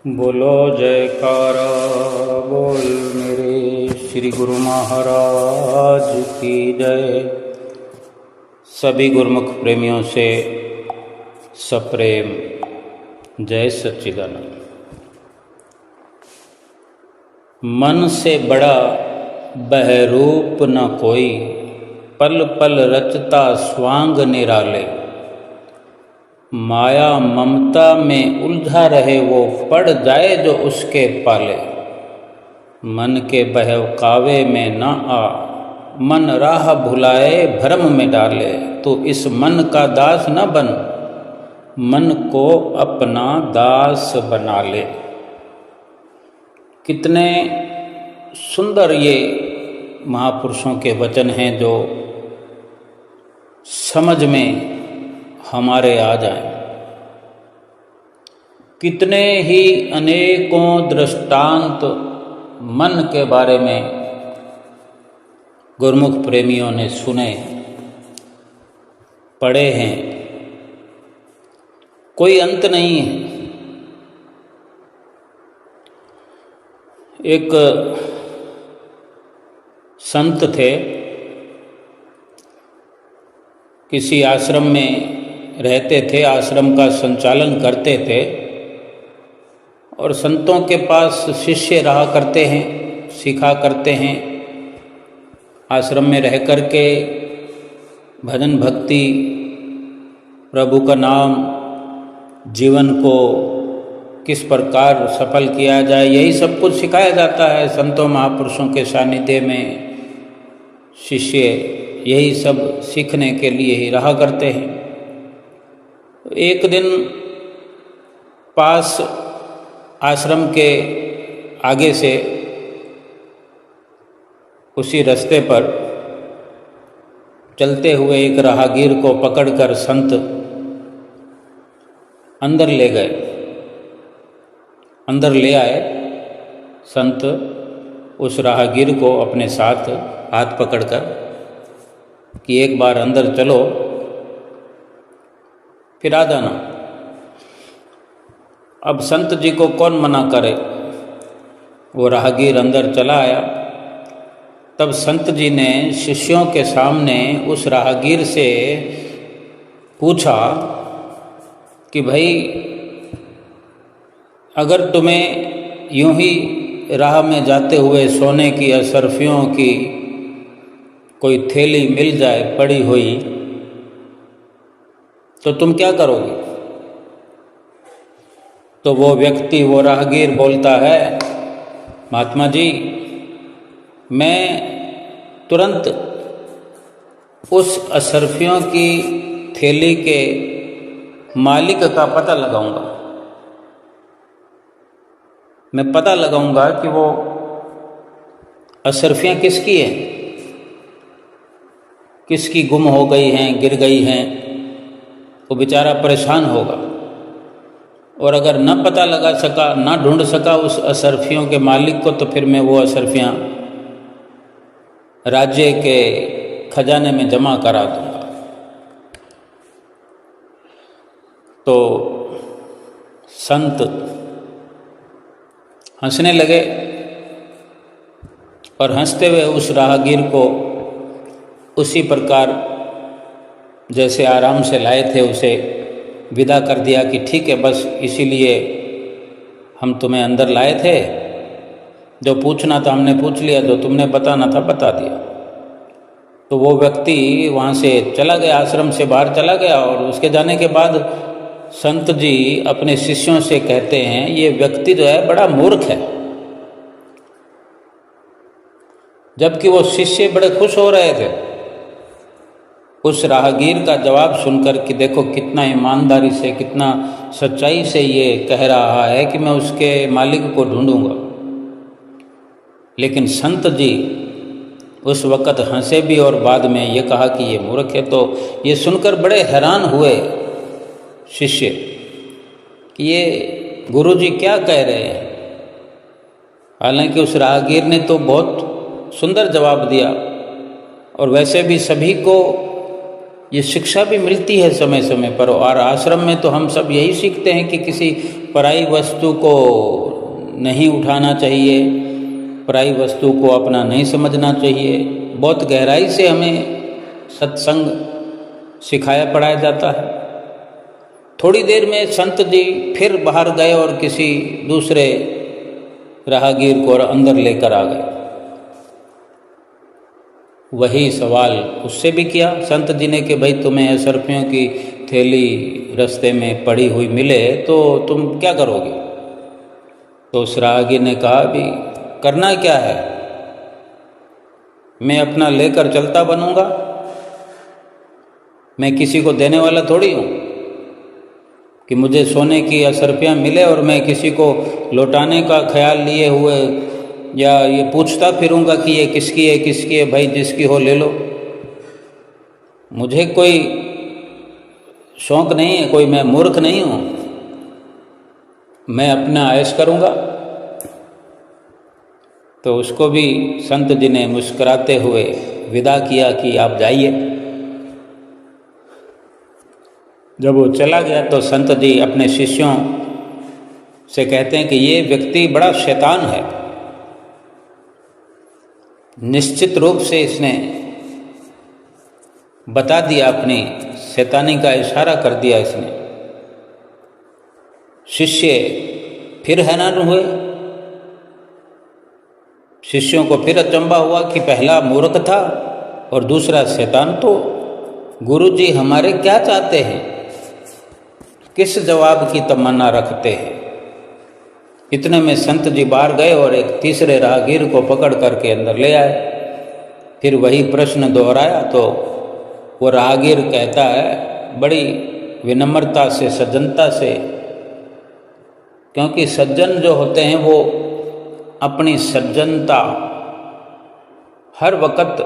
बोलो जयकारा बोल मेरे श्री गुरु महाराज की जय। सभी गुरुमुख प्रेमियों से सप्रेम जय सच्चिदानंद। मन से बड़ा बहरूप न कोई, पल पल रचता स्वांग निराले। माया ममता में उलझा रहे वो, पड़ जाए जो उसके पाले। मन के बहकावे में न आ, मन राह भुलाए भ्रम में डाले। तो इस मन का दास न बन, मन को अपना दास बना ले। कितने सुंदर ये महापुरुषों के वचन हैं जो समझ में हमारे आ जाएं। कितने ही अनेकों दृष्टांत मन के बारे में गुरुमुख प्रेमियों ने सुने पढ़े हैं, कोई अंत नहीं है। एक संत थे, किसी आश्रम में रहते थे, आश्रम का संचालन करते थे और संतों के पास शिष्य रहा करते हैं, सिखा करते हैं। आश्रम में रह कर के भजन भक्ति, प्रभु का नाम, जीवन को किस प्रकार सफल किया जाए, यही सब कुछ सिखाया जाता है। संतों महापुरुषों के सानिध्य में शिष्य यही सब सीखने के लिए ही रहा करते हैं। एक दिन पास आश्रम के आगे से उसी रास्ते पर चलते हुए एक राहगीर को पकड़कर संत अंदर ले गए। अंदर ले आए संत उस राहगीर को अपने साथ हाथ पकड़कर कि एक बार अंदर चलो फिर आ जाना। अब संत जी को कौन मना करे। वो राहगीर अंदर चला आया। तब संत जी ने शिष्यों के सामने उस राहगीर से पूछा कि भाई, अगर तुम्हें यूं ही राह में जाते हुए सोने की असरफियों की कोई थैली मिल जाए पड़ी हुई, तो तुम क्या करोगे। तो वो व्यक्ति, वो राहगीर बोलता है, महात्मा जी, मैं तुरंत उस असरफियों की थैली के मालिक का पता लगाऊंगा। मैं पता लगाऊंगा कि वो असरफियाँ किसकी हैं, किसकी गुम हो गई हैं, गिर गई हैं। वो बेचारा परेशान होगा। और अगर न पता लगा सका, न ढूंढ सका उस असरफियों के मालिक को, तो फिर मैं वो असरफियाँ राज्य के खजाने में जमा करा दूंगा। तो संत हंसने लगे और हंसते हुए उस राहगीर को उसी प्रकार जैसे आराम से लाए थे उसे विदा कर दिया कि ठीक है, बस इसीलिए हम तुम्हें अंदर लाए थे। जो पूछना था हमने पूछ लिया, जो तुमने बताना था बता दिया। तो वो व्यक्ति वहाँ से चला गया, आश्रम से बाहर चला गया। और उसके जाने के बाद संत जी अपने शिष्यों से कहते हैं, ये व्यक्ति जो है बड़ा मूर्ख है। जबकि वो शिष्य बड़े खुश हो रहे थे उस राहगीर का जवाब सुनकर कि देखो कितना ईमानदारी से, कितना सच्चाई से ये कह रहा है कि मैं उसके मालिक को ढूंढूंगा। लेकिन संत जी उस वक़्त हंसे भी और बाद में ये कहा कि ये मूर्ख है। तो ये सुनकर बड़े हैरान हुए शिष्य कि ये गुरुजी क्या कह रहे हैं। हालांकि उस राहगीर ने तो बहुत सुंदर जवाब दिया और वैसे भी सभी को ये शिक्षा भी मिलती है समय समय पर। और आश्रम में तो हम सब यही सीखते हैं कि किसी पराई वस्तु को नहीं उठाना चाहिए, पराई वस्तु को अपना नहीं समझना चाहिए। बहुत गहराई से हमें सत्संग सिखाया पढ़ाया जाता है। थोड़ी देर में संत जी फिर बाहर गए और किसी दूसरे राहगीर को अंदर लेकर आ गए। वही सवाल उससे भी किया संत जी ने कि भाई तुम्हें असरफियों की थैली रास्ते में पड़ी हुई मिले तो तुम क्या करोगे? तो उस राहगीर ने कहा भी करना क्या है, मैं अपना लेकर चलता बनूंगा, मैं किसी को देने वाला थोड़ी हूँ कि मुझे सोने की असरफियाँ मिले और मैं किसी को लौटाने का ख्याल लिए हुए या ये पूछता फिरूंगा कि ये किसकी है किसकी है। भाई जिसकी हो ले लो, मुझे कोई शौक़ नहीं है, कोई मैं मूर्ख नहीं हूँ, मैं अपना ऐश करूँगा। तो उसको भी संत जी ने मुस्कुराते हुए विदा किया कि आप जाइए। जब वो चला गया तो संत जी अपने शिष्यों से कहते हैं कि ये व्यक्ति बड़ा शैतान है। निश्चित रूप से इसने बता दिया, अपनी शैतानी का इशारा कर दिया इसने। शिष्य फिर हैरान हुए। शिष्यों को फिर अचंभा हुआ कि पहला मूर्ख था और दूसरा शैतान। तो गुरुजी हमारे क्या चाहते हैं, किस जवाब की तमन्ना रखते हैं? इतने में संत जी बाहर गए और एक तीसरे राहगीर को पकड़ करके अंदर ले आए। फिर वही प्रश्न दोहराया तो वो राहगीर कहता है बड़ी विनम्रता से, सज्जनता से, क्योंकि सज्जन जो होते हैं वो अपनी सज्जनता हर वक्त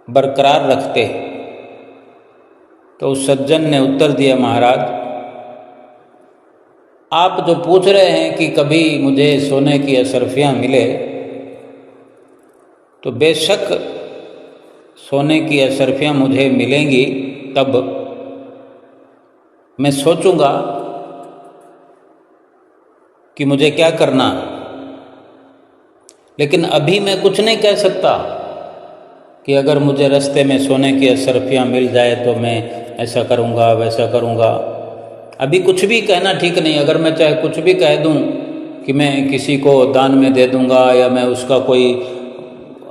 बरकरार रखते हैं। तो उस सज्जन ने उत्तर दिया, महाराज आप जो पूछ रहे हैं कि कभी मुझे सोने की असरफियाँ मिले, तो बेशक सोने की असरफियाँ मुझे मिलेंगी, तब मैं सोचूंगा कि मुझे क्या करना है। लेकिन अभी मैं कुछ नहीं कह सकता कि अगर मुझे रास्ते में सोने की असरफियाँ मिल जाए तो मैं ऐसा करूँगा वैसा करूँगा। अभी कुछ भी कहना ठीक नहीं। अगर मैं चाहे कुछ भी कह दूँ कि मैं किसी को दान में दे दूँगा या मैं उसका कोई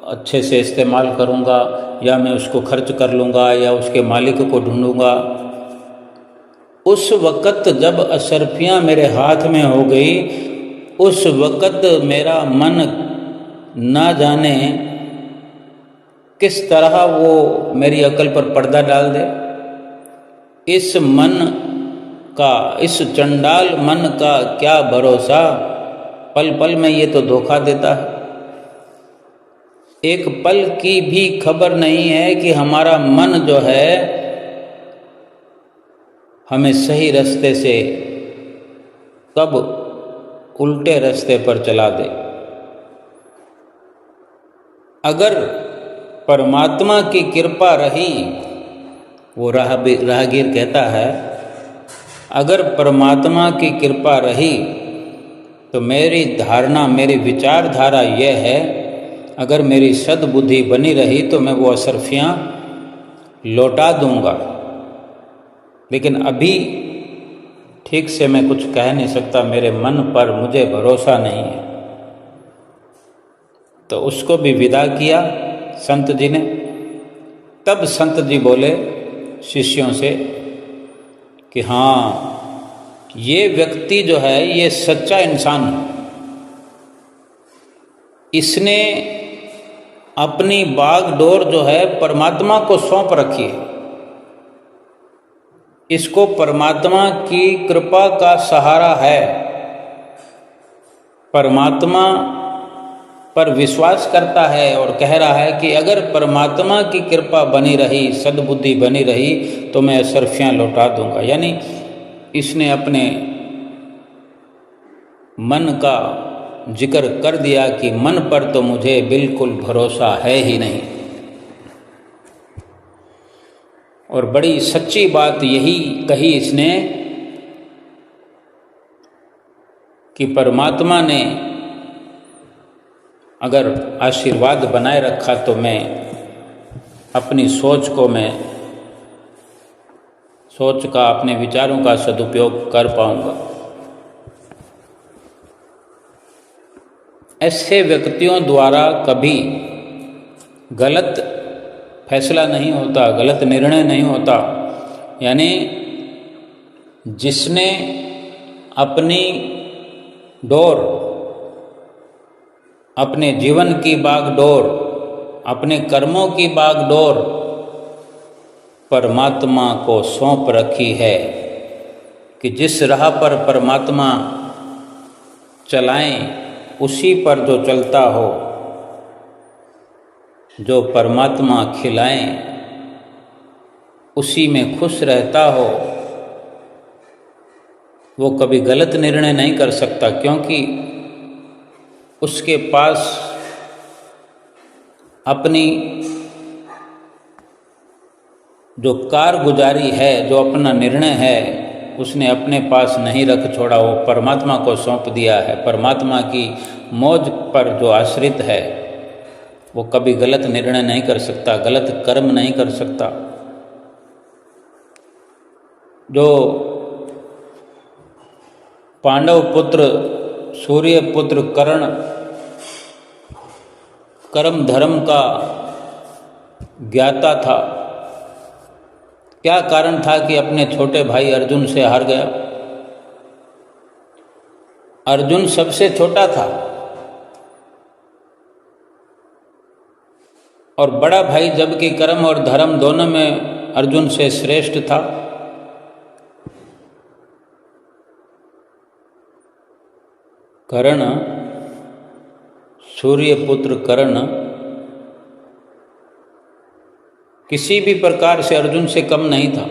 अच्छे से इस्तेमाल करूँगा या मैं उसको खर्च कर लूँगा या उसके मालिक को ढूंढूँगा, उस वक़्त जब असरफियाँ मेरे हाथ में हो गई, उस वक़्त मेरा मन ना जाने किस तरह वो मेरी अकल पर पर्दा डाल दे। इस मन का, इस चंडाल मन का क्या भरोसा, पल पल में ये तो धोखा देता है। एक पल की भी खबर नहीं है कि हमारा मन जो है हमें सही रास्ते से कब उल्टे रास्ते पर चला दे। अगर परमात्मा की कृपा रही, वो राहगीर कहता है, अगर परमात्मा की कृपा रही तो मेरी धारणा, मेरी विचारधारा यह है, अगर मेरी सद्बुद्धि बनी रही तो मैं वो असरफियाँ लौटा दूंगा। लेकिन अभी ठीक से मैं कुछ कह नहीं सकता, मेरे मन पर मुझे भरोसा नहीं है। तो उसको भी विदा किया संत जी ने। तब संत जी बोले शिष्यों से कि हाँ, ये व्यक्ति जो है ये सच्चा इंसान है। इसने अपनी बागडोर जो है परमात्मा को सौंप रखी है। इसको परमात्मा की कृपा का सहारा है। परमात्मा पर विश्वास करता है और कह रहा है कि अगर परमात्मा की कृपा बनी रही, सद्बुद्धि बनी रही तो मैं असरफियाँ लौटा दूंगा। यानी इसने अपने मन का जिक्र कर दिया कि मन पर तो मुझे बिल्कुल भरोसा है ही नहीं। और बड़ी सच्ची बात यही कही इसने कि परमात्मा ने अगर आशीर्वाद बनाए रखा तो मैं अपनी सोच का, अपने विचारों का सदुपयोग कर पाऊंगा। ऐसे व्यक्तियों द्वारा कभी गलत फैसला नहीं होता, गलत निर्णय नहीं होता। यानी जिसने अपनी डोर, अपने जीवन की बागडोर, अपने कर्मों की बागडोर परमात्मा को सौंप रखी है कि जिस राह पर परमात्मा चलाएं उसी पर जो चलता हो, जो परमात्मा खिलाएं उसी में खुश रहता हो, वो कभी गलत निर्णय नहीं कर सकता, क्योंकि उसके पास अपनी जो कारगुजारी है, जो अपना निर्णय है, उसने अपने पास नहीं रख छोड़ा, वो परमात्मा को सौंप दिया है। परमात्मा की मौज पर जो आश्रित है वो कभी गलत निर्णय नहीं कर सकता, गलत कर्म नहीं कर सकता। जो पांडव पुत्र सूर्य पुत्र कर्ण कर्म धर्म का ज्ञाता था, क्या कारण था कि अपने छोटे भाई अर्जुन से हार गया? अर्जुन सबसे छोटा था और बड़ा भाई जबकि कर्म और धर्म दोनों में अर्जुन से श्रेष्ठ था। कर्ण, सूर्य पुत्र कर्ण किसी भी प्रकार से अर्जुन से कम नहीं था,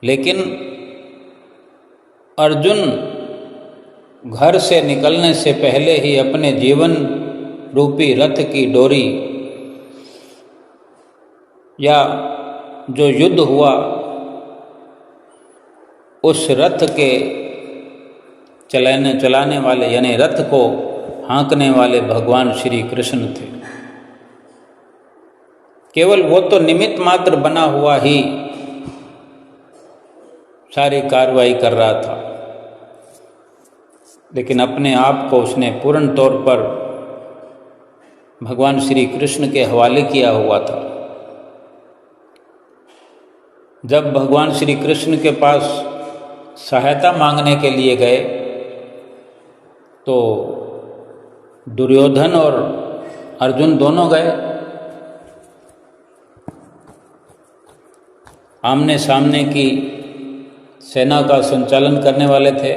लेकिन अर्जुन घर से निकलने से पहले ही अपने जीवन रूपी रथ की डोरी, या जो युद्ध हुआ उस रथ के चलाने वाले यानी रथ को हाँकने वाले भगवान श्री कृष्ण थे। केवल वो तो निमित्त मात्र बना हुआ ही सारी कार्रवाई कर रहा था, लेकिन अपने आप को उसने पूर्ण तौर पर भगवान श्री कृष्ण के हवाले किया हुआ था। जब भगवान श्री कृष्ण के पास सहायता मांगने के लिए गए तो दुर्योधन और अर्जुन दोनों गए। आमने सामने की सेना का संचालन करने वाले थे।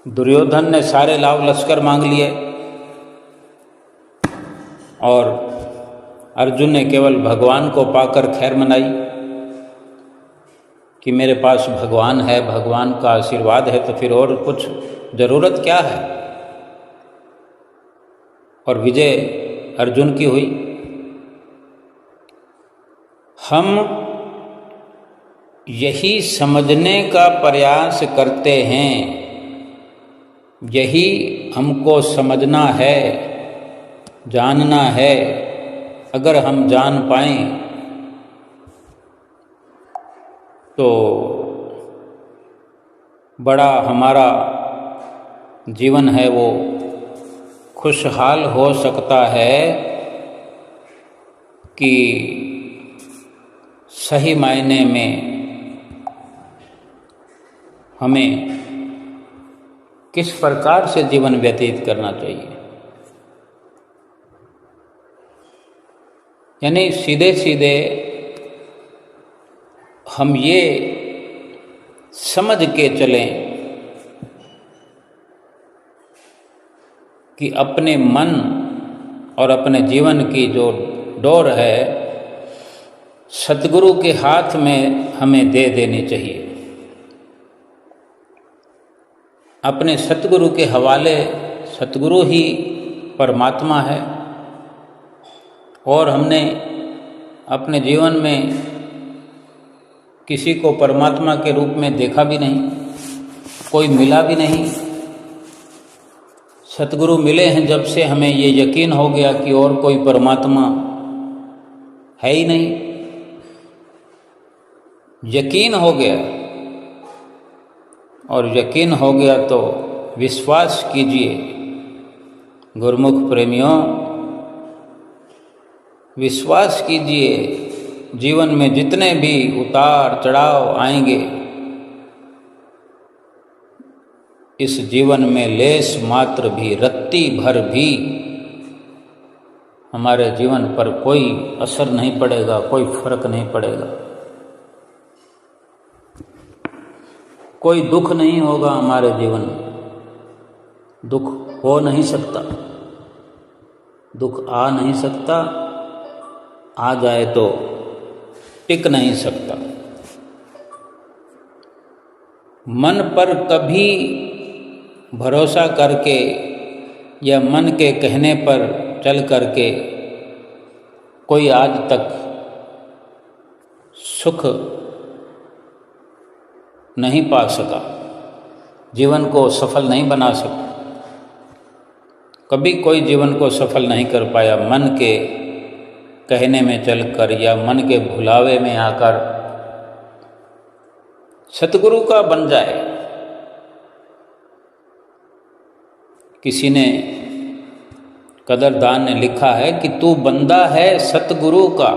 दुर्योधन ने सारे लाव लश्कर मांग लिए और अर्जुन ने केवल भगवान को पाकर खैर मनाई कि मेरे पास भगवान है, भगवान का आशीर्वाद है, तो फिर और कुछ जरूरत क्या है। और विजय अर्जुन की हुई। हम यही समझने का प्रयास करते हैं, यही हमको समझना है, जानना है। अगर हम जान पाएं तो बड़ा हमारा जीवन है वो खुशहाल हो सकता है कि सही मायने में हमें किस प्रकार से जीवन व्यतीत करना चाहिए। यानी सीधे सीधे हम ये समझ के चलें कि अपने मन और अपने जीवन की जो डोर है सतगुरु के हाथ में हमें दे देनी चाहिए। अपने सतगुरु के हवाले, सतगुरु ही परमात्मा है और हमने अपने जीवन में किसी को परमात्मा के रूप में देखा भी नहीं, कोई मिला भी नहीं। सतगुरु मिले हैं जब से हमें ये यकीन हो गया कि और कोई परमात्मा है ही नहीं। यकीन हो गया, और यकीन हो गया तो विश्वास कीजिए गुरुमुख प्रेमियों, विश्वास कीजिए। जीवन में जितने भी उतार चढ़ाव आएंगे, इस जीवन में लेस मात्र भी, रत्ती भर भी हमारे जीवन पर कोई असर नहीं पड़ेगा, कोई फर्क नहीं पड़ेगा, कोई दुख नहीं होगा हमारे जीवन में। दुख हो नहीं सकता, दुख आ नहीं सकता, आ जाए तो टिक नहीं सकता। मन पर कभी भरोसा करके या मन के कहने पर चल करके कोई आज तक सुख नहीं पा सका, जीवन को सफल नहीं बना सका। कभी कोई जीवन को सफल नहीं कर पाया मन के कहने में चलकर या मन के भुलावे में आकर। सतगुरु का बन जाए। किसी ने, कदरदान ने लिखा है कि तू बंदा है सतगुरु का,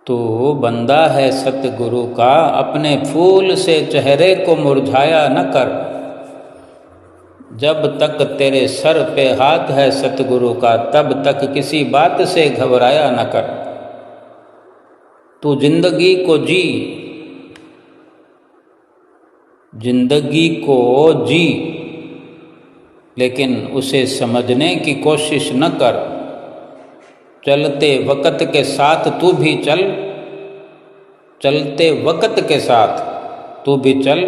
तू बंदा है सतगुरु का, अपने फूल से चेहरे को मुरझाया न कर। जब तक तेरे सर पे हाथ है सतगुरु का, तब तक किसी बात से घबराया न कर। तू जिंदगी को जी, जिंदगी को जी, लेकिन उसे समझने की कोशिश न कर। चलते वक्त के साथ तू भी चल, चलते वक्त के साथ तू भी चल,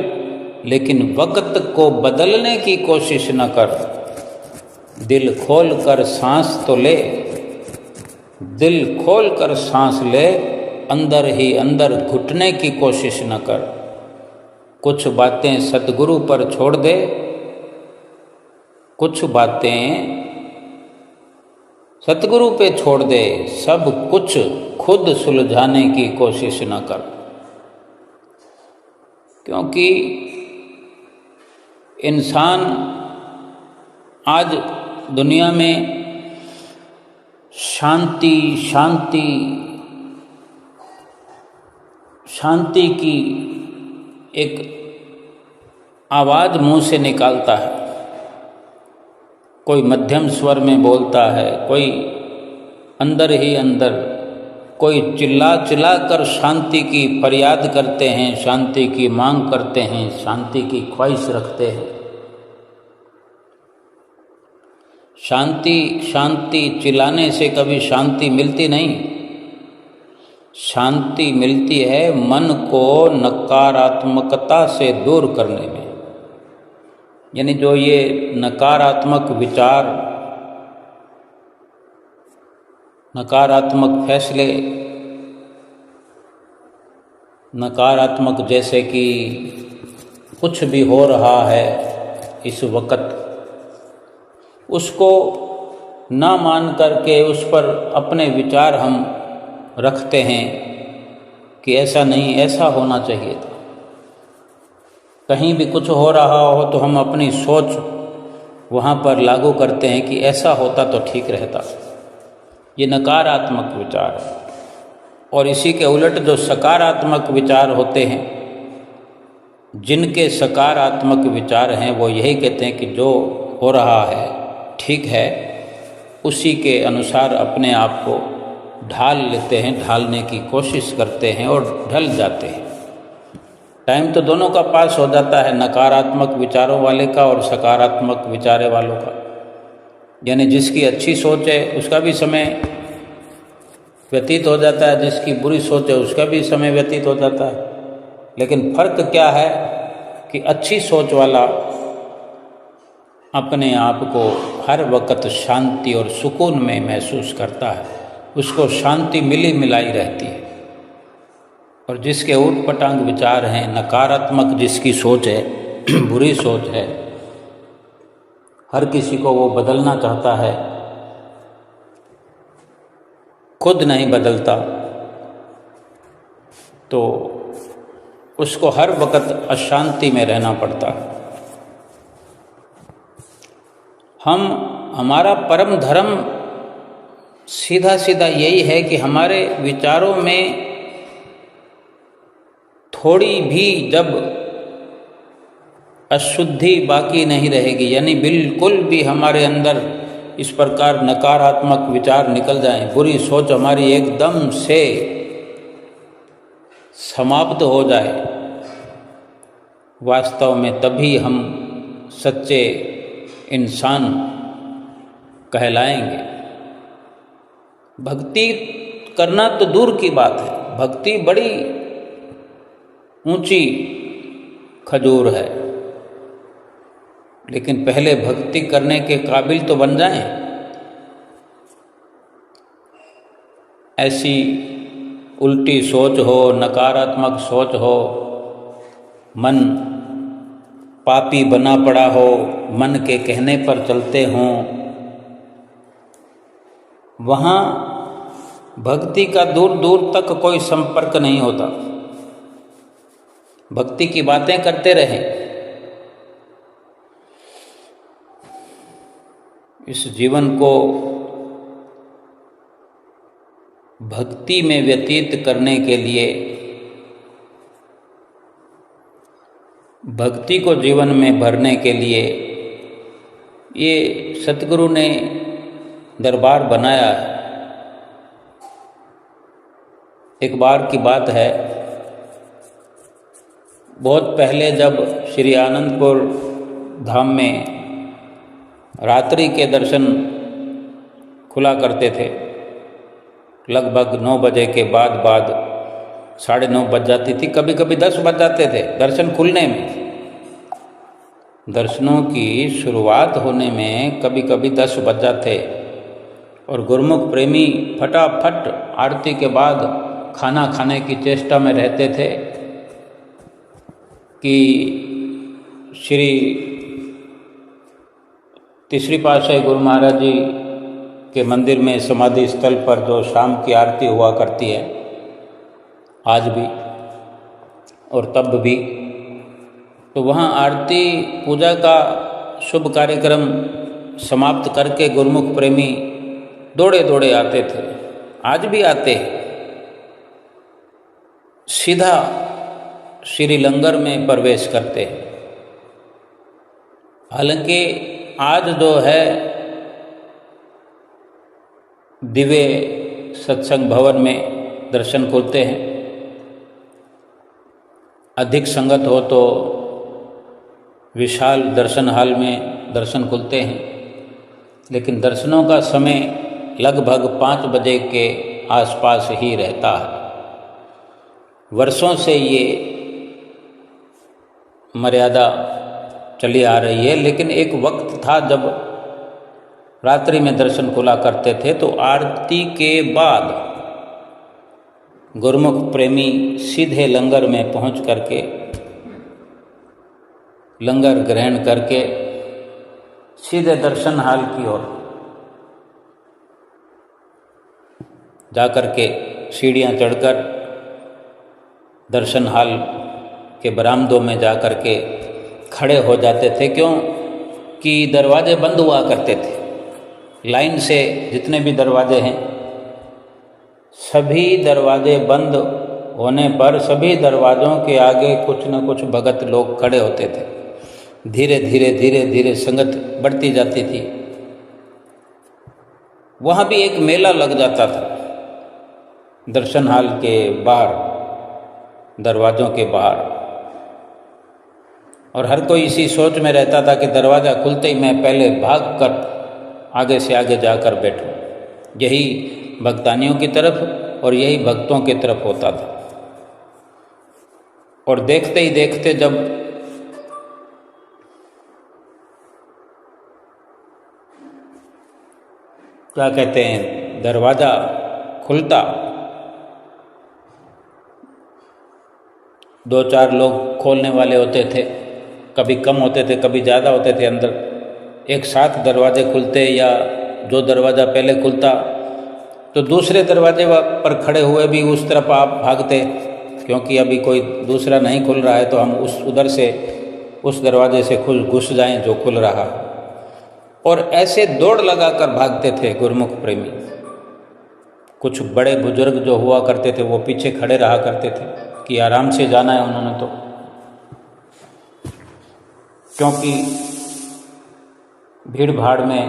लेकिन वक्त को बदलने की कोशिश न कर। दिल खोल कर सांस तो ले, दिल खोल कर सांस ले, अंदर ही अंदर घुटने की कोशिश न कर। कुछ बातें सतगुरु पर छोड़ दे, कुछ बातें सतगुरु पे छोड़ दे, सब कुछ खुद सुलझाने की कोशिश न कर। क्योंकि इंसान आज दुनिया में शांति शांति शांति की एक आवाज़ मुंह से निकालता है। कोई मध्यम स्वर में बोलता है, कोई अंदर ही अंदर, कोई चिल्ला चिल्ला कर शांति की फरियाद करते हैं, शांति की मांग करते हैं, शांति की ख्वाहिश रखते हैं। शांति शांति चिल्लाने से कभी शांति मिलती नहीं। शांति मिलती है मन को नकारात्मकता से दूर करने में। यानी जो ये नकारात्मक विचार, नकारात्मक फैसले, नकारात्मक जैसे कि कुछ भी हो रहा है इस वक्त, उसको ना मान करके उस पर अपने विचार हम रखते हैं कि ऐसा नहीं, ऐसा होना चाहिए था। कहीं भी कुछ हो रहा हो तो हम अपनी सोच वहाँ पर लागू करते हैं कि ऐसा होता तो ठीक रहता। ये नकारात्मक विचार है। और इसी के उलट जो सकारात्मक विचार होते हैं, जिनके सकारात्मक विचार हैं, वो यही कहते हैं कि जो हो रहा है ठीक है, उसी के अनुसार अपने आप को ढाल लेते हैं, ढालने की कोशिश करते हैं और ढल जाते हैं। टाइम तो दोनों का पास हो जाता है, नकारात्मक विचारों वाले का और सकारात्मक विचारे वालों का। यानी जिसकी अच्छी सोच है उसका भी समय व्यतीत हो जाता है, जिसकी बुरी सोच है उसका भी समय व्यतीत हो जाता है। लेकिन फ़र्क क्या है कि अच्छी सोच वाला अपने आप को हर वक्त शांति और सुकून में महसूस करता है, उसको शांति मिली मिलाई रहती है। और जिसके ऊट पटांग विचार हैं, नकारात्मक जिसकी सोच है, बुरी सोच है, हर किसी को वो बदलना चाहता है, खुद नहीं बदलता, तो उसको हर वक्त अशांति में रहना पड़ता है। हमारा परम धर्म सीधा सीधा यही है कि हमारे विचारों में थोड़ी भी जब अशुद्धि बाकी नहीं रहेगी, यानी बिल्कुल भी हमारे अंदर इस प्रकार नकारात्मक विचार निकल जाएं, बुरी सोच हमारी एकदम से समाप्त हो जाए, वास्तव में तभी हम सच्चे इंसान कहलाएंगे। भक्ति करना तो दूर की बात है, भक्ति बड़ी ऊंची खजूर है, लेकिन पहले भक्ति करने के काबिल तो बन जाएं। ऐसी उल्टी सोच हो, नकारात्मक सोच हो, मन पापी बना पड़ा हो, मन के कहने पर चलते हों, वहाँ भक्ति का दूर दूर तक कोई संपर्क नहीं होता। भक्ति की बातें करते रहें, इस जीवन को भक्ति में व्यतीत करने के लिए, भक्ति को जीवन में भरने के लिए ये सतगुरु ने दरबार बनाया है। एक बार की बात है, बहुत पहले जब श्री आनंदपुर धाम में रात्रि के दर्शन खुला करते थे, लगभग 9 बजे के बाद 9:30 बज जाती थी, कभी कभी 10 बज जाते थे दर्शन खुलने में। दर्शनों की शुरुआत होने में कभी कभी 10 बज जाते, और गुरुमुख प्रेमी फटाफट आरती के बाद खाना खाने की चेष्टा में रहते थे कि श्री तीसरी पातशाही गुरु महाराज जी के मंदिर में समाधि स्थल पर जो शाम की आरती हुआ करती है, आज भी और तब भी, तो वहाँ आरती पूजा का शुभ कार्यक्रम समाप्त करके गुरुमुख प्रेमी दौड़े दौड़े आते थे, आज भी आते हैं, सीधा श्री लंगर में प्रवेश करते हैं। हालांकि आज जो है दिव्य सत्संग भवन में दर्शन खुलते हैं, अधिक संगत हो तो विशाल दर्शन हाल में दर्शन खुलते हैं, लेकिन दर्शनों का समय लगभग 5 बजे के आसपास ही रहता है। वर्षों से ये मर्यादा चली आ रही है, लेकिन एक वक्त था जब रात्रि में दर्शन खुला करते थे, तो आरती के बाद गुरुमुख प्रेमी सीधे लंगर में पहुंच करके लंगर ग्रहण करके सीधे दर्शन हाल की ओर जाकर के सीढ़ियां चढ़कर दर्शन हाल के बरामदों में जाकर के खड़े हो जाते थे। क्यों कि दरवाजे बंद हुआ करते थे, लाइन से जितने भी दरवाजे हैं सभी दरवाजे बंद होने पर सभी दरवाज़ों के आगे कुछ न कुछ भगत लोग खड़े होते थे। धीरे धीरे धीरे धीरे संगत बढ़ती जाती थी। वहाँ भी एक मेला लग जाता था दर्शन हाल के बाहर, दरवाज़ों के बाहर, और हर कोई इसी सोच में रहता था कि दरवाज़ा खुलते ही मैं पहले भाग कर आगे से आगे जाकर बैठूं। यही भक्तानियों की तरफ और यही भक्तों की तरफ होता था। और देखते ही देखते जब क्या कहते हैं, दरवाज़ा खुलता, 2-4 लोग खोलने वाले होते थे, कभी कम होते थे, कभी ज़्यादा होते थे अंदर, एक साथ दरवाजे खुलते, या जो दरवाज़ा पहले खुलता तो दूसरे दरवाजे पर खड़े हुए भी उस तरफ आप भागते, क्योंकि अभी कोई दूसरा नहीं खुल रहा है तो हम उधर से उस दरवाजे से घुस जाएं जो खुल रहा है। और ऐसे दौड़ लगाकर भागते थे गुरुमुख प्रेमी। कुछ बड़े बुजुर्ग जो हुआ करते थे वो पीछे खड़े रहा करते थे कि आराम से जाना है उन्होंने तो, क्योंकि भीड़ भाड़ में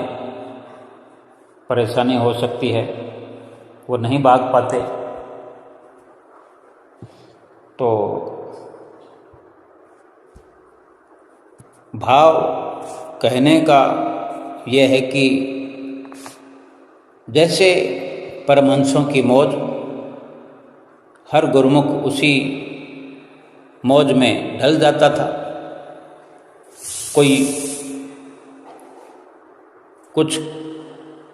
परेशानी हो सकती है, वो नहीं भाग पाते। तो भाव कहने का यह है कि जैसे परमहंसों की मौज, हर गुरुमुख उसी मौज में ढल जाता था। कोई कुछ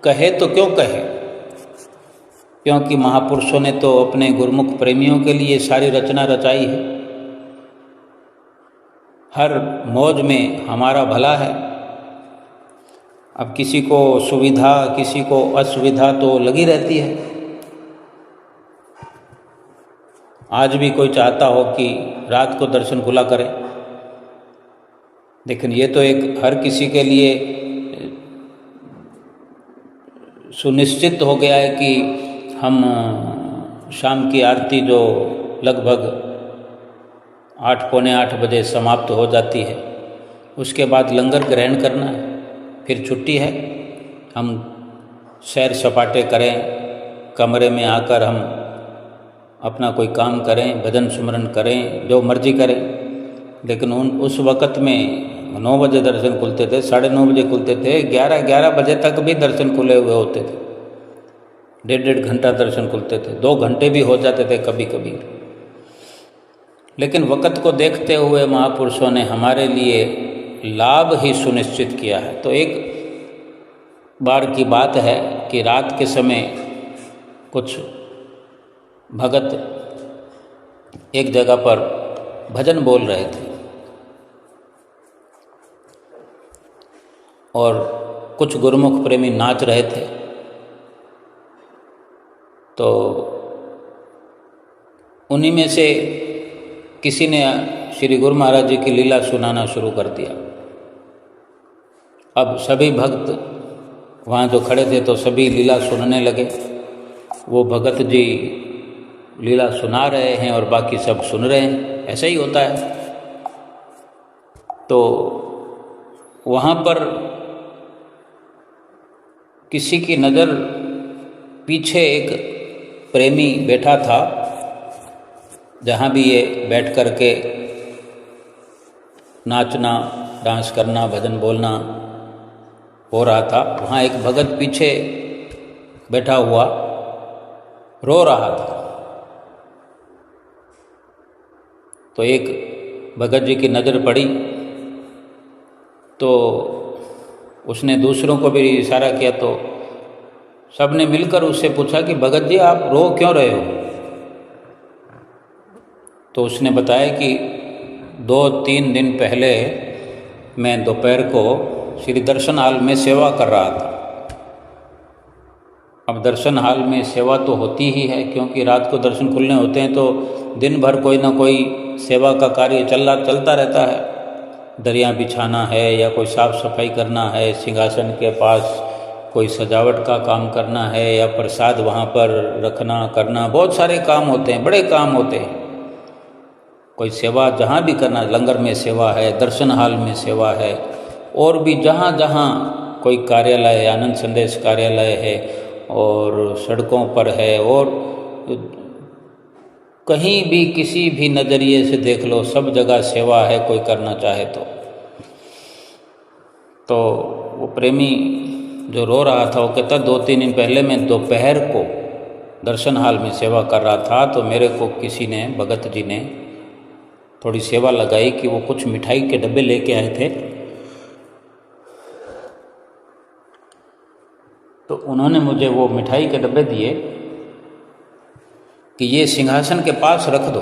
कहे तो क्यों कहे, क्योंकि महापुरुषों ने तो अपने गुरुमुख प्रेमियों के लिए सारी रचना रचाई है। हर मौज में हमारा भला है। अब किसी को सुविधा, किसी को असुविधा तो लगी रहती है। आज भी कोई चाहता हो कि रात को दर्शन खुला करे, लेकिन ये तो एक हर किसी के लिए सुनिश्चित हो गया है कि हम शाम की आरती जो लगभग 8 पौने 8 बजे समाप्त हो जाती है, उसके बाद लंगर ग्रहण करना है, फिर छुट्टी है। हम सैर सपाटे करें, कमरे में आकर हम अपना कोई काम करें, भजन सुमरन करें, जो मर्जी करें। लेकिन उस वक़्त में 9 बजे दर्शन खुलते थे, 9:30 बजे खुलते थे, 11 बजे तक भी दर्शन खुले हुए होते थे। 1.5 घंटा दर्शन खुलते थे, 2 घंटे भी हो जाते थे कभी कभी। लेकिन वक़्त को देखते हुए महापुरुषों ने हमारे लिए लाभ ही सुनिश्चित किया है। तो एक बार की बात है कि रात के समय कुछ भगत एक जगह पर भजन बोल रहे थे और कुछ गुरुमुख प्रेमी नाच रहे थे। तो उन्हीं में से किसी ने श्री गुरु महाराज जी की लीला सुनाना शुरू कर दिया। अब सभी भक्त वहाँ जो खड़े थे तो सभी लीला सुनने लगे। वो भगत जी लीला सुना रहे हैं और बाकी सब सुन रहे हैं, ऐसा ही होता है। तो वहाँ पर किसी की नज़र पीछे एक प्रेमी बैठा था, जहाँ भी ये बैठ कर के नाचना, डांस करना, भजन बोलना हो रहा था। वहाँ एक भगत पीछे बैठा हुआ रो रहा था। तो एक भगत जी की नज़र पड़ी तो उसने दूसरों को भी इशारा किया, तो सब ने मिलकर उससे पूछा कि भगत जी आप रो क्यों रहे हो। तो उसने बताया कि 2-3 दिन पहले मैं दोपहर को श्री दर्शन हाल में सेवा कर रहा था। अब दर्शन हाल में सेवा तो होती ही है, क्योंकि रात को दर्शन खुलने होते हैं तो दिन भर कोई ना कोई सेवा का कार्य चलता रहता है। दरिया बिछाना है या कोई साफ़ सफाई करना है, सिंहासन के पास कोई सजावट का काम करना है या प्रसाद वहाँ पर रखना करना, बहुत सारे काम होते हैं, बड़े काम होते हैं। कोई सेवा जहाँ भी करना, लंगर में सेवा है, दर्शन हाल में सेवा है, और भी जहाँ जहाँ कोई कार्यालय है, आनंद संदेश कार्यालय है और सड़कों पर है, और कहीं भी किसी भी नज़रिए से देख लो, सब जगह सेवा है कोई करना चाहे तो वो प्रेमी जो रो रहा था वो कहता 2-3 दिन पहले मैं दोपहर को दर्शन हाल में सेवा कर रहा था, तो मेरे को किसी ने, भगत जी ने थोड़ी सेवा लगाई कि वो कुछ मिठाई के डब्बे लेके आए थे। तो उन्होंने मुझे वो मिठाई के डब्बे दिए कि ये सिंहासन के पास रख दो।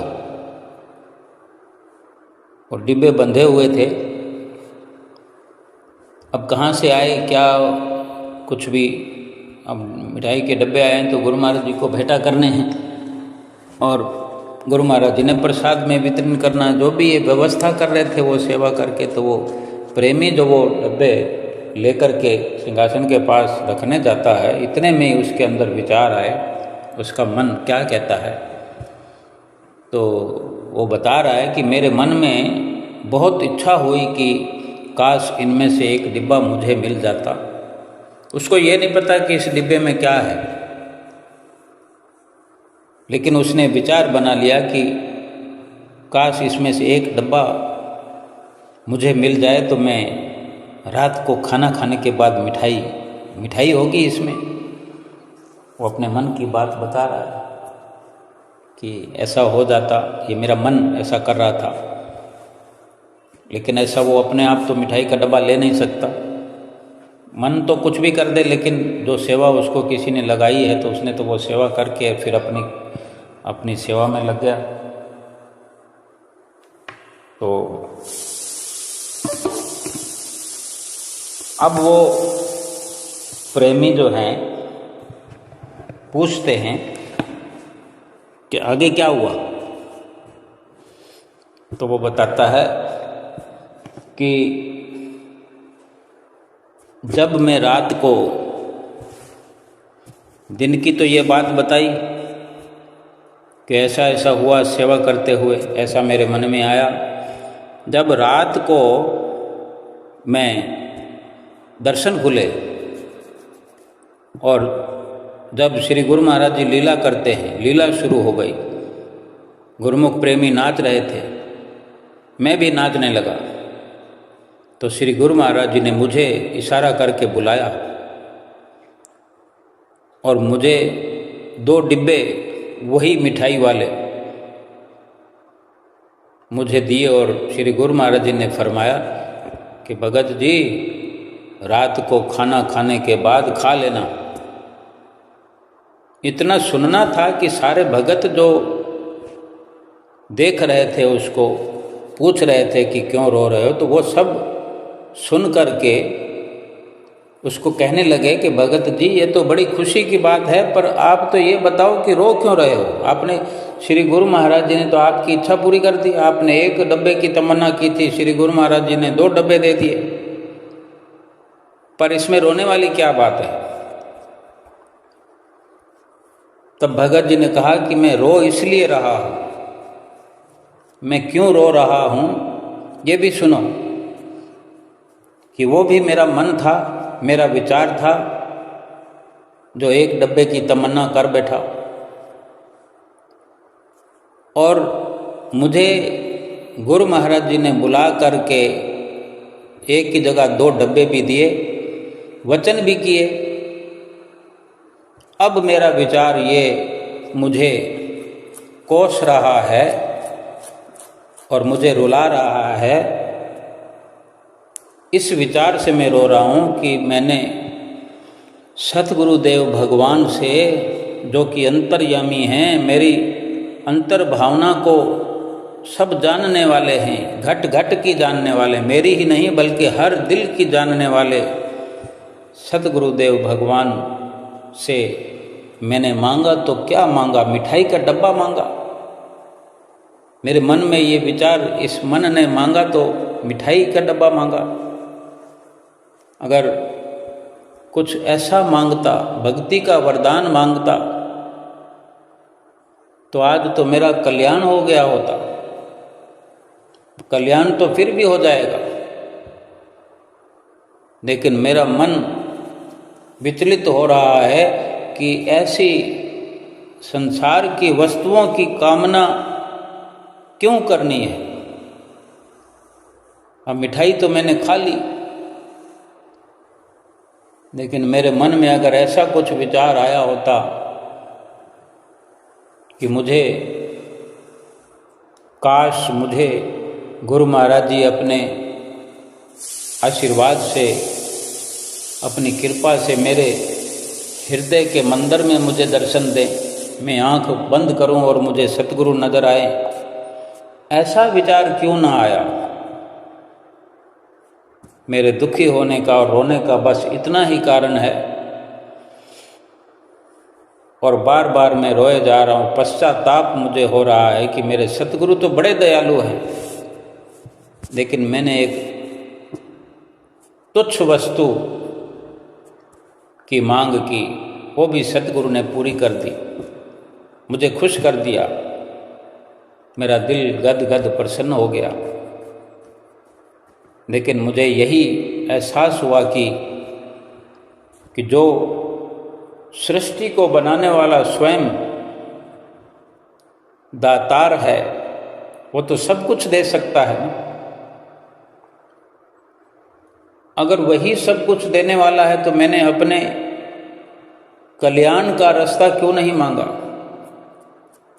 और डिब्बे बंधे हुए थे, अब कहाँ से आए क्या कुछ भी, अब मिठाई के डब्बे आए हैं तो गुरु महाराज जी को भेंटा करने हैं और गुरु महाराज जी ने प्रसाद में वितरण करना, जो भी ये व्यवस्था कर रहे थे वो सेवा करके, तो वो प्रेमी जो वो डब्बे लेकर के सिंहासन के पास रखने जाता है, इतने में उसके अंदर विचार आए, उसका मन क्या कहता है। तो वो बता रहा है कि मेरे मन में बहुत इच्छा हुई कि काश इनमें से एक डिब्बा मुझे मिल जाता। उसको ये नहीं पता कि इस डिब्बे में क्या है, लेकिन उसने विचार बना लिया कि काश इसमें से एक डब्बा मुझे मिल जाए तो मैं रात को खाना खाने के बाद मिठाई होगी इसमें। वो अपने मन की बात बता रहा है कि ऐसा हो जाता, ये मेरा मन ऐसा कर रहा था, लेकिन ऐसा वो अपने आप तो मिठाई का डब्बा ले नहीं सकता। मन तो कुछ भी कर दे, लेकिन जो सेवा उसको किसी ने लगाई है तो उसने तो वो सेवा करके फिर अपनी सेवा में लग गया। तो अब वो प्रेमी जो हैं पूछते हैं कि आगे क्या हुआ। तो वो बताता है कि जब मैं रात को, दिन की तो ये बात बताई कि ऐसा ऐसा हुआ सेवा करते हुए, ऐसा मेरे मन में आया। जब रात को मैं दर्शन खुले और जब श्री गुरु महाराज जी लीला करते हैं, लीला शुरू हो गई, गुरुमुख प्रेमी नाच रहे थे, मैं भी नाचने लगा। तो श्री गुरु महाराज जी ने मुझे इशारा करके बुलाया और मुझे 2 डिब्बे वही मिठाई वाले मुझे दिए और श्री गुरु महाराज जी ने फरमाया कि भगत जी रात को खाना खाने के बाद खा लेना। इतना सुनना था कि सारे भगत जो देख रहे थे उसको पूछ रहे थे कि क्यों रो रहे हो, तो वो सब सुन करके उसको कहने लगे कि भगत जी ये तो बड़ी खुशी की बात है, पर आप तो ये बताओ कि रो क्यों रहे हो। आपने श्री गुरु महाराज जी ने तो आपकी इच्छा पूरी कर दी, आपने 1 डब्बे की तमन्ना की थी, श्री गुरु महाराज जी ने 2 डब्बे दे दिए, पर इसमें रोने वाली क्या बात है। तब भगत जी ने कहा कि मैं रो इसलिए रहा हूँ, मैं क्यों रो रहा हूँ ये भी सुनो, कि वो भी मेरा मन था, मेरा विचार था, जो 1 डब्बे की तमन्ना कर बैठा और मुझे गुरु महाराज जी ने बुला करके एक की जगह 2 डब्बे भी दिए, वचन भी किए। अब मेरा विचार ये मुझे कोस रहा है और मुझे रुला रहा है। इस विचार से मैं रो रहा हूँ कि मैंने सतगुरुदेव भगवान से, जो कि अंतर्यामी हैं, मेरी अंतर भावना को सब जानने वाले हैं, घट घट की जानने वाले, मेरी ही नहीं बल्कि हर दिल की जानने वाले सतगुरुदेव भगवान से मैंने मांगा तो क्या मांगा, मिठाई का डब्बा मांगा। मेरे मन में ये विचार, इस मन ने मांगा तो मिठाई का डब्बा मांगा। अगर कुछ ऐसा मांगता, भक्ति का वरदान मांगता, तो आज तो मेरा कल्याण हो गया होता। कल्याण तो फिर भी हो जाएगा, लेकिन मेरा मन विचलित हो रहा है कि ऐसी संसार की वस्तुओं की कामना क्यों करनी है। अब मिठाई तो मैंने खा ली, लेकिन मेरे मन में अगर ऐसा कुछ विचार आया होता कि काश मुझे गुरु महाराज जी अपने आशीर्वाद से, अपनी कृपा से मेरे हृदय के मंदिर में मुझे दर्शन दें, मैं आंख बंद करूं और मुझे सतगुरु नजर आए, ऐसा विचार क्यों ना आया? मेरे दुखी होने का और रोने का बस इतना ही कारण है, और बार बार मैं रोए जा रहा हूँ। पश्चाताप मुझे हो रहा है कि मेरे सतगुरु तो बड़े दयालु हैं, लेकिन मैंने एक तुच्छ वस्तु की मांग की, वो भी सतगुरु ने पूरी कर दी, मुझे खुश कर दिया। मेरा दिल गद गद प्रसन्न हो गया। लेकिन मुझे यही एहसास हुआ कि जो सृष्टि को बनाने वाला स्वयं दातार है, वो तो सब कुछ दे सकता है ना। अगर वही सब कुछ देने वाला है तो मैंने अपने कल्याण का रास्ता क्यों नहीं मांगा?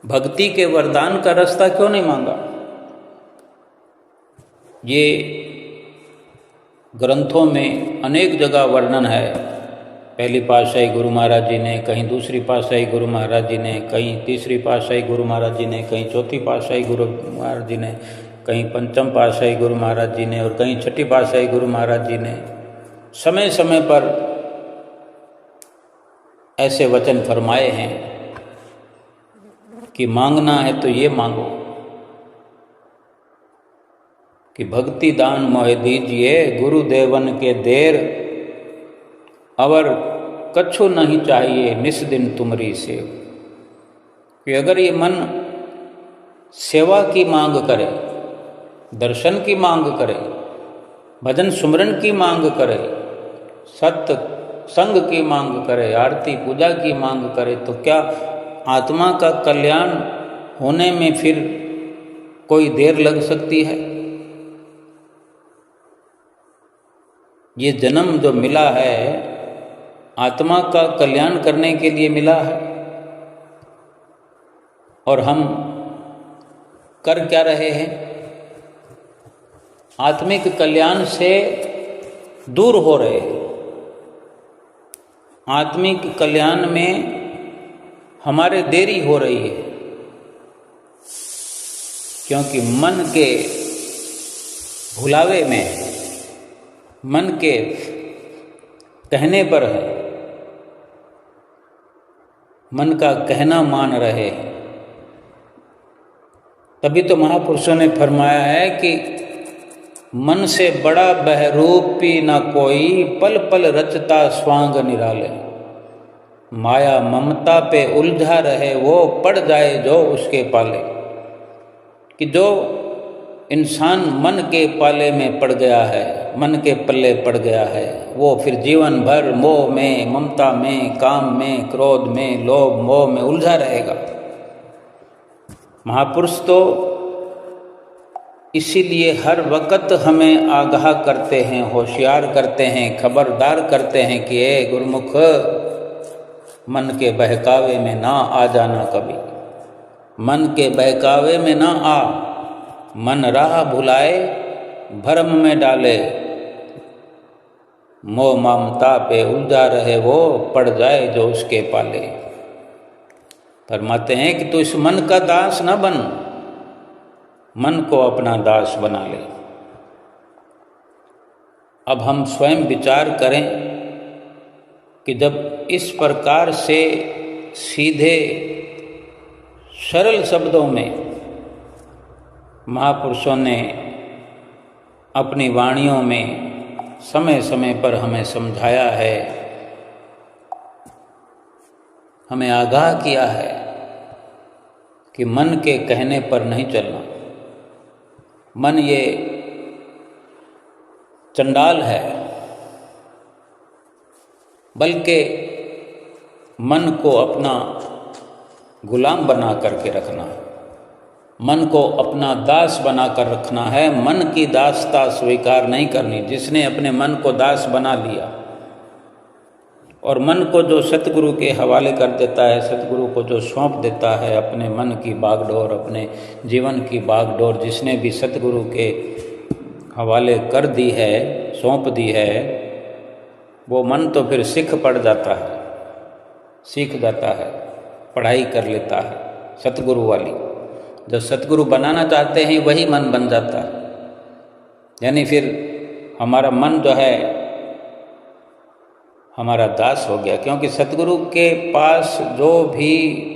भक्ति के वरदान का रास्ता क्यों नहीं मांगा? ये ग्रंथों में अनेक जगह वर्णन है। पहली पातशाही गुरु महाराज जी ने, कहीं दूसरी पातशाही गुरु महाराज जी ने, कहीं तीसरी पातशाही गुरु महाराज जी ने, कहीं चौथी पातशाही गुरु महाराज जी ने, कहीं पंचम पातशाही गुरु महाराज जी ने, और कहीं छठी पातशाही गुरु महाराज जी ने समय समय पर ऐसे वचन फरमाए हैं कि मांगना है तो ये मांगो कि भक्ति दान मोहि दीजिए, गुरुदेवन के देर अवर कछु नहीं चाहिए, निस दिन तुमरी सेव। कि अगर ये मन सेवा की मांग करे, दर्शन की मांग करे, भजन सुमरन की मांग करे, सत्य संग की मांग करे, आरती पूजा की मांग करे, तो क्या आत्मा का कल्याण होने में फिर कोई देर लग सकती है? ये जन्म जो मिला है आत्मा का कल्याण करने के लिए मिला है, और हम कर क्या रहे हैं? आत्मिक कल्याण से दूर हो रहे हैं। आत्मिक कल्याण में हमारे देरी हो रही है, क्योंकि मन के भुलावे में, मन के कहने पर है, मन का कहना मान रहे। तभी तो महापुरुषों ने फरमाया है कि मन से बड़ा बहरूपी न कोई, पल पल रचता स्वांग निराले। माया ममता पे उलझा रहे वो, पड़ जाए जो उसके पाले। कि जो इंसान मन के पाले में पड़ गया है, मन के पल्ले पड़ गया है, वो फिर जीवन भर मोह में, ममता में, काम में, क्रोध में, लोभ मोह में उलझा रहेगा। महापुरुष तो इसीलिए हर वक्त हमें आगाह करते हैं, होशियार करते हैं, खबरदार करते हैं कि ए गुरुमुख, मन के बहकावे में ना आ जाना कभी। मन के बहकावे में ना आ, मन राह भुलाए, भरम में डाले। मोह ममता पे उलझा रहे वो, पड़ जाए जो उसके पाले। फरमाते हैं कि तू इस मन का दास न बन, मन को अपना दास बना ले। अब हम स्वयं विचार करें कि जब इस प्रकार से सीधे सरल शब्दों में महापुरुषों ने अपनी वाणियों में समय समय पर हमें समझाया है, हमें आगाह किया है कि मन के कहने पर नहीं चलना। मन ये चंडाल है, बल्कि मन को अपना गुलाम बना करके रखना, मन को अपना दास बना कर रखना है। मन की दासता स्वीकार नहीं करनी। जिसने अपने मन को दास बना लिया और मन को जो सतगुरु के हवाले कर देता है, सतगुरु को जो सौंप देता है अपने मन की बागडोर, अपने जीवन की बागडोर, जिसने भी सतगुरु के हवाले कर दी है, सौंप दी है, वो मन तो फिर सीख पड़ जाता है, सीख जाता है। पढ़ाई कर लेता है सतगुरु वाली। जो सतगुरु बनाना चाहते हैं वही मन बन जाता है। यानी फिर हमारा मन जो है हमारा दास हो गया, क्योंकि सतगुरु के पास जो भी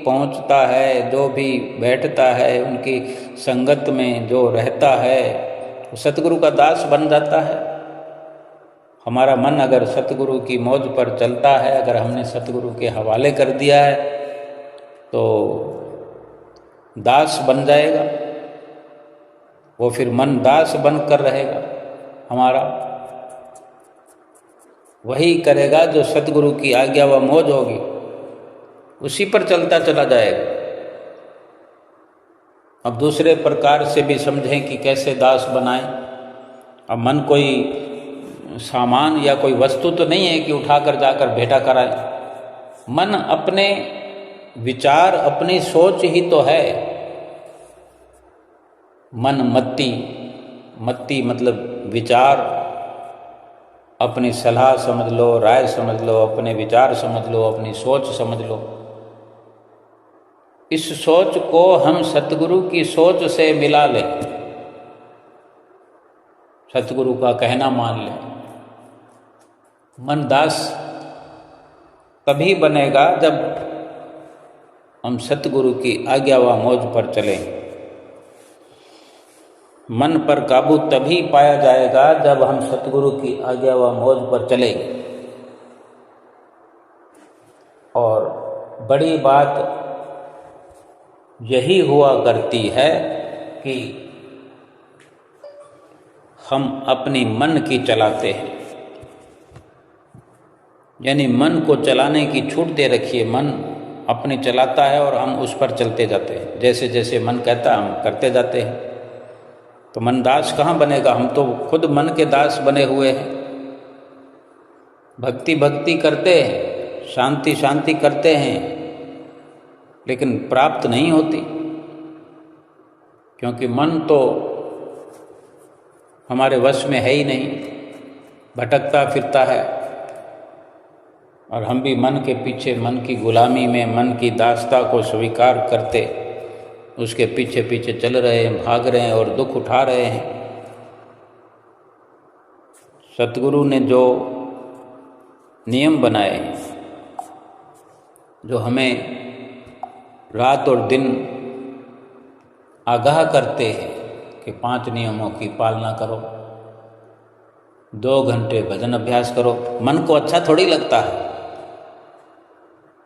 पहुंचता है, जो भी बैठता है, उनकी संगत में जो रहता है, वो सतगुरु का दास बन जाता है। हमारा मन अगर सतगुरु की मौज पर चलता है, अगर हमने सतगुरु के हवाले कर दिया है तो दास बन जाएगा। वो फिर मन दास बनकर रहेगा हमारा, वही करेगा जो सतगुरु की आज्ञा व मौज होगी, उसी पर चलता चला जाएगा। अब दूसरे प्रकार से भी समझें कि कैसे दास बनाएं। अब मन कोई सामान या कोई वस्तु तो नहीं है कि उठाकर जाकर भेंटा कराएं। मन अपने विचार, अपनी सोच ही तो है। मन मत्ती, मत्ती मतलब विचार, अपनी सलाह समझ लो, राय समझ लो, अपने विचार समझ लो, अपनी सोच समझ लो। इस सोच को हम सतगुरु की सोच से मिला लें, सतगुरु का कहना मान लें। मन दास तभी बनेगा जब हम सतगुरु की आज्ञा व मौज पर चलें। मन पर काबू तभी पाया जाएगा जब हम सतगुरु की आज्ञा व मौज पर चलें। और बड़ी बात यही हुआ करती है कि हम अपनी मन की चलाते हैं। यानी मन को चलाने की छूट दे रखिए। मन अपनी चलाता है और हम उस पर चलते जाते हैं। जैसे जैसे मन कहता है हम करते जाते हैं। तो मन दास कहाँ बनेगा? हम तो खुद मन के दास बने हुए हैं। भक्ति भक्ति करते हैं, शांति शांति करते हैं, लेकिन प्राप्त नहीं होती, क्योंकि मन तो हमारे वश में है ही नहीं, भटकता फिरता है। और हम भी मन के पीछे, मन की गुलामी में, मन की दासता को स्वीकार करते उसके पीछे पीछे चल रहे हैं, भाग रहे हैं और दुख उठा रहे हैं। सतगुरु ने जो नियम बनाए हैं, जो हमें रात और दिन आगाह करते हैं कि 5 नियमों की पालना करो, 2 घंटे भजन अभ्यास करो। मन को अच्छा थोड़ी लगता है।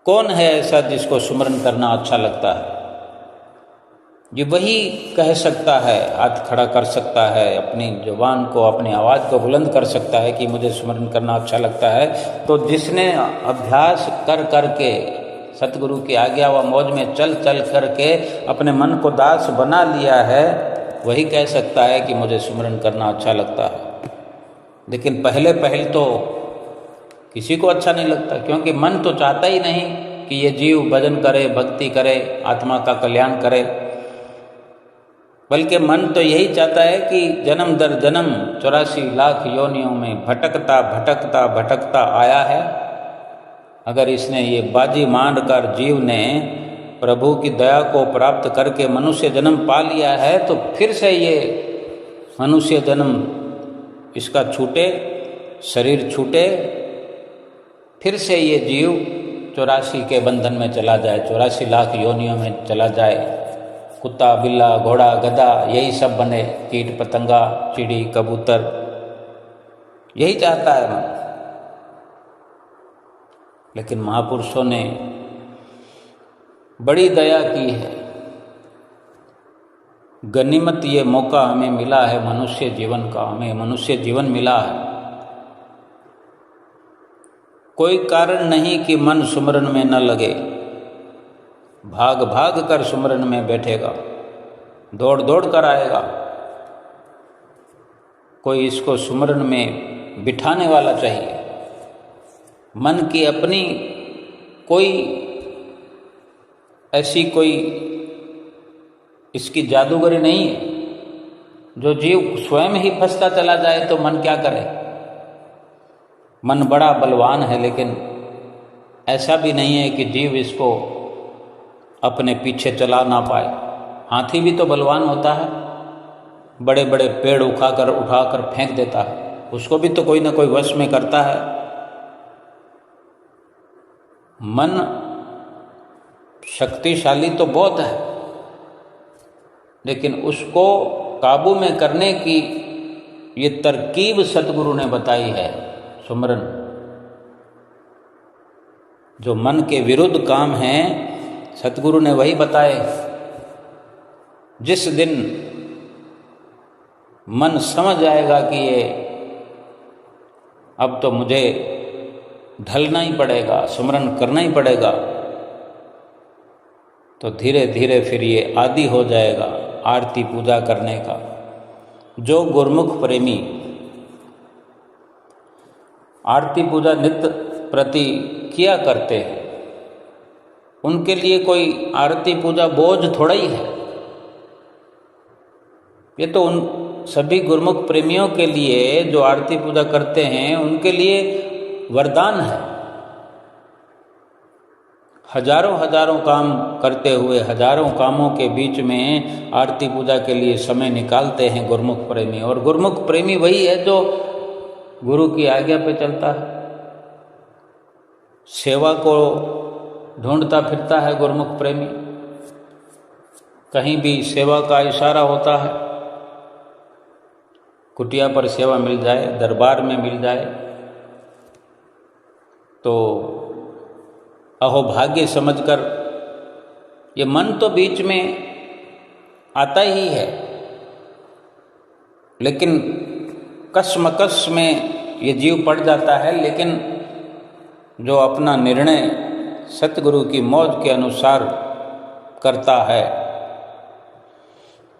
कौन है ऐसा जिसको सुमरन करना अच्छा लगता है? ये वही कह सकता है, हाथ खड़ा कर सकता है, अपनी जुबान को, अपनी आवाज़ को बुलंद कर सकता है कि मुझे सुमरन करना अच्छा लगता है। तो जिसने अभ्यास कर कर के, सतगुरु की आज्ञा व मौज में चल चल करके अपने मन को दास बना लिया है, वही कह सकता है कि मुझे सुमरन करना अच्छा लगता है। लेकिन पहले तो किसी को अच्छा नहीं लगता, क्योंकि मन तो चाहता ही नहीं कि ये जीव भजन करे, भक्ति करे, आत्मा का कल्याण करे। बल्कि मन तो यही चाहता है कि जन्म दर जन्म 84 लाख योनियों में भटकता भटकता भटकता आया है। अगर इसने ये बाजी मान कर जीव ने प्रभु की दया को प्राप्त करके मनुष्य जन्म पा लिया है, तो फिर से ये मनुष्य जन्म इसका छूटे, शरीर छूटे, फिर से ये जीव 84 के बंधन में चला जाए, 84 लाख योनियों में चला जाए। कुत्ता, बिल्ला, घोड़ा, गधा, यही सब बने, कीट पतंगा, चिड़ी, कबूतर, यही चाहता है मन। लेकिन महापुरुषों ने बड़ी दया की है। गनीमत ये मौका हमें मिला है मनुष्य जीवन का, हमें मनुष्य जीवन मिला है। कोई कारण नहीं कि मन सुमरन में न लगे। भाग भाग कर सुमरन में बैठेगा, दौड़ दौड़ कर आएगा। कोई इसको सुमरन में बिठाने वाला चाहिए। मन की अपनी कोई ऐसी कोई इसकी जादूगरी नहीं है। जो जीव स्वयं ही फंसता चला जाए तो मन क्या करे? मन बड़ा बलवान है, लेकिन ऐसा भी नहीं है कि जीव इसको अपने पीछे चला ना पाए। हाथी भी तो बलवान होता है, बड़े बड़े पेड़ उठाकर फेंक देता है, उसको भी तो कोई ना कोई वश में करता है। मन शक्तिशाली तो बहुत है, लेकिन उसको काबू में करने की ये तरकीब सतगुरु ने बताई है, सुमरन। जो मन के विरुद्ध काम हैं, सतगुरु ने वही बताए। जिस दिन मन समझ आएगा कि ये अब तो मुझे ढलना ही पड़ेगा, सुमरन करना ही पड़ेगा, तो धीरे धीरे फिर ये आदी हो जाएगा आरती पूजा करने का। जो गुरमुख प्रेमी आरती पूजा नित्य प्रति किया करते हैं, उनके लिए कोई आरती पूजा बोझ थोड़ा ही है। ये तो उन सभी गुरमुख प्रेमियों के लिए जो आरती पूजा करते हैं, उनके लिए वरदान है। हजारों हजारों काम करते हुए, हजारों कामों के बीच में आरती पूजा के लिए समय निकालते हैं गुरमुख प्रेमी। और गुरमुख प्रेमी वही है जो गुरु की आज्ञा पे चलता है, सेवा को ढूंढता फिरता है गुरमुख प्रेमी। कहीं भी सेवा का इशारा होता है, कुटिया पर सेवा मिल जाए, दरबार में मिल जाए, तो अहोभाग्य समझकर ये मन तो बीच में आता ही है, लेकिन कश्मकश में ये जीव पड़ जाता है। लेकिन जो अपना निर्णय सतगुरु की मौज के अनुसार करता है,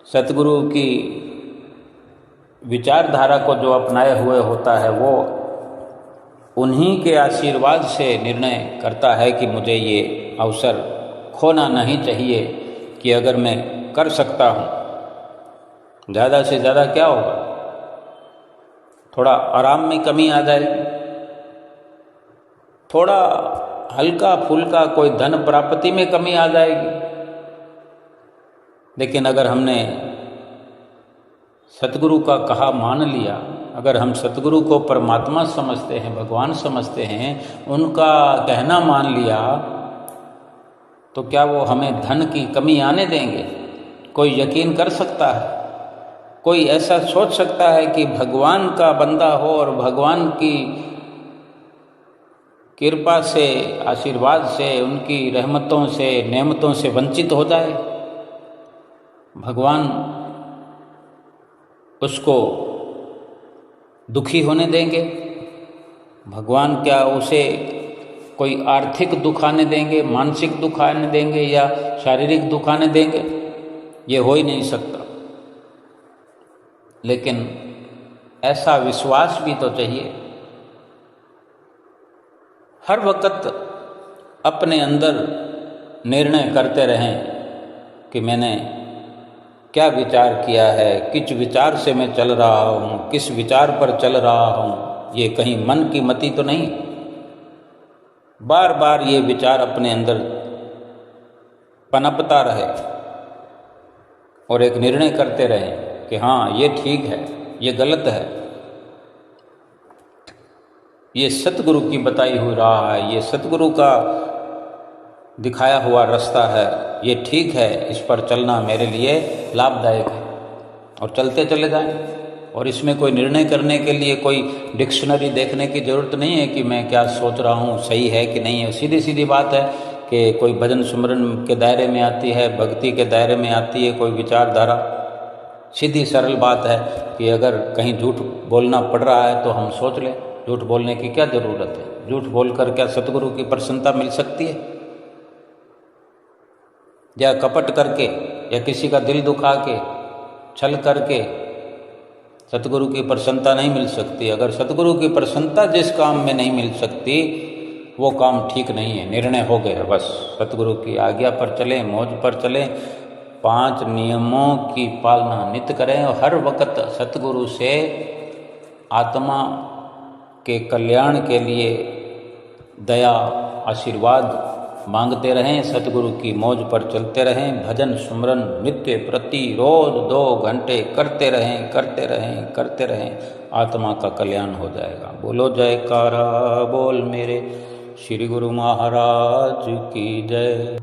सतगुरु की विचारधारा को जो अपनाए हुए होता है, वो उन्हीं के आशीर्वाद से निर्णय करता है कि मुझे ये अवसर खोना नहीं चाहिए, कि अगर मैं कर सकता हूँ, ज़्यादा से ज़्यादा क्या होगा, थोड़ा आराम में कमी आ जाएगी, थोड़ा हल्का फुल्का कोई धन प्राप्ति में कमी आ जाएगी। लेकिन अगर हमने सतगुरु का कहा मान लिया, अगर हम सतगुरु को परमात्मा समझते हैं, भगवान समझते हैं, उनका कहना मान लिया, तो क्या वो हमें धन की कमी आने देंगे? कोई यकीन कर सकता है? कोई ऐसा सोच सकता है कि भगवान का बंदा हो और भगवान की कृपा से, आशीर्वाद से, उनकी रहमतों से, नेमतों से वंचित हो जाए? भगवान उसको दुखी होने देंगे? भगवान क्या उसे कोई आर्थिक दुख आने देंगे, मानसिक दुख आने देंगे, या शारीरिक दुख आने देंगे? ये हो ही नहीं सकता। लेकिन ऐसा विश्वास भी तो चाहिए। हर वक्त अपने अंदर निर्णय करते रहें कि मैंने क्या विचार किया है, किस विचार से मैं चल रहा हूँ, किस विचार पर चल रहा हूँ, ये कहीं मन की मति तो नहीं। बार बार ये विचार अपने अंदर पनपता रहे और एक निर्णय करते रहे कि हाँ, ये ठीक है, ये गलत है, ये सतगुरु की बताई हुई राह है, ये सतगुरु का दिखाया हुआ रास्ता है, ये ठीक है, इस पर चलना मेरे लिए लाभदायक है, और चलते चले जाएं। और इसमें कोई निर्णय करने के लिए कोई डिक्शनरी देखने की ज़रूरत नहीं है कि मैं क्या सोच रहा हूँ, सही है कि नहीं है। सीधी सीधी बात है कि कोई भजन सुमरन के दायरे में आती है, भक्ति के दायरे में आती है कोई विचारधारा। सीधी सरल बात है कि अगर कहीं झूठ बोलना पड़ रहा है तो हम सोच लें, झूठ बोलने की क्या ज़रूरत है? झूठ बोलकर क्या सतगुरु की प्रसन्नता मिल सकती है? या कपट करके, या किसी का दिल दुखा के, छल करके सतगुरु की प्रसन्नता नहीं मिल सकती। अगर सतगुरु की प्रसन्नता जिस काम में नहीं मिल सकती, वो काम ठीक नहीं है, निर्णय हो गया। बस सतगुरु की आज्ञा पर चलें, मौज पर चलें, 5 नियमों की पालना नित्य करें, और हर वक्त सतगुरु से आत्मा के कल्याण के लिए दया, आशीर्वाद मांगते रहें, सतगुरु की मौज पर चलते रहें, भजन सुमरन नित्य प्रति रोज 2 घंटे करते रहें करते रहें करते रहें, आत्मा का कल्याण हो जाएगा। बोलो जयकारा बोल मेरे श्री गुरु महाराज की जय।